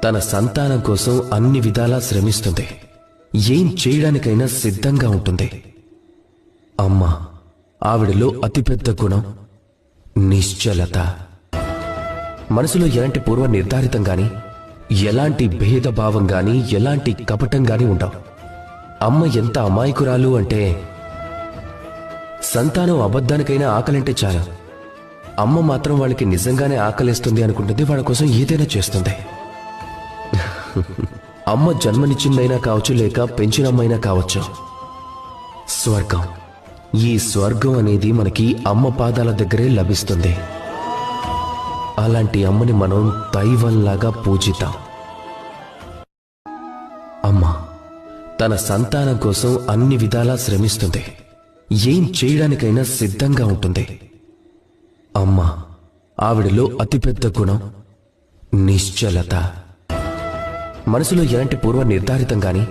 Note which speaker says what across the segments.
Speaker 1: తన సంతానం కోసం అన్ని విధాలా శ్రమిస్తుంది. ఏం చేయడానికైనా సిద్ధంగా ఉంటుంది. అమ్మ, ఆవిడలో అతిపెద్ద గుణం నిశ్చలత. మనసులో ఎలాంటి పూర్వ నిర్ధారితం గాని, ఎలాంటి భేదభావం గాని, ఎలాంటి కపటం గాని ఉండవు. అమ్మ ఎంత అమాయకురాలు అంటే, సంతానం అబద్ధానికైనా ఆకలింటే చాలు, అమ్మ మాత్రం వాళ్ళకి నిజంగానే ఆకలిస్తుంది అనుకుంటుంది. వాళ్ళ కోసం ఏదైనా చేస్తుంది. అమ్మ జన్మనిచ్చిందైనా కావచ్చు, లేక పెంచినమ్మైనా కావచ్చు. స్వర్గం, ఈ స్వర్గం అనేది మనకి అమ్మ పాదాల దగ్గరే లభిస్తుంది. అలాంటి అమ్మని మనం దైవంలాగా పూజిద్దాం. అమ్మ తన సంతానం కోసం అన్ని విధాలా శ్రమిస్తుంది. ఏం చేయడానికైనా సిద్ధంగా ఉంటుంది. అమ్మ, ఆవిడలో అతిపెద్ద గుణం నిశ్చలత. మనసులో ఎలాంటి పూర్వ నిర్ధారితం గాని,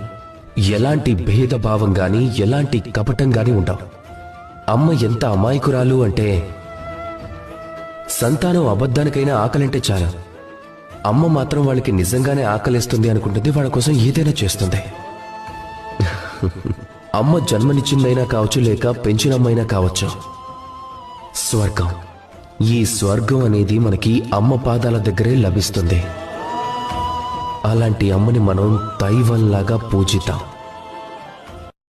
Speaker 1: ఎలాంటి భేదభావం గాని, ఎలాంటి కపటం గాని ఉండవు. అమ్మ ఎంత అమాయకురాలు అంటే, సంతానం అబద్ధానికైనా ఆకలింటే చాలు, అమ్మ మాత్రం వాళ్ళకి నిజంగానే ఆకలిస్తుంది అనుకుంటుంది. వాళ్ళ కోసం ఏదైనా చేస్తుంది. అమ్మ జన్మనిచ్చిందైనా కావచ్చు, లేక పెంచినమ్మైనా కావచ్చు. స్వర్గం, ఈ స్వర్గం అనేది మనకి అమ్మ పాదాల దగ్గరే లభిస్తుంది. అలాంటి అమ్మని మనం దైవంలాగా పూజిద్దాం.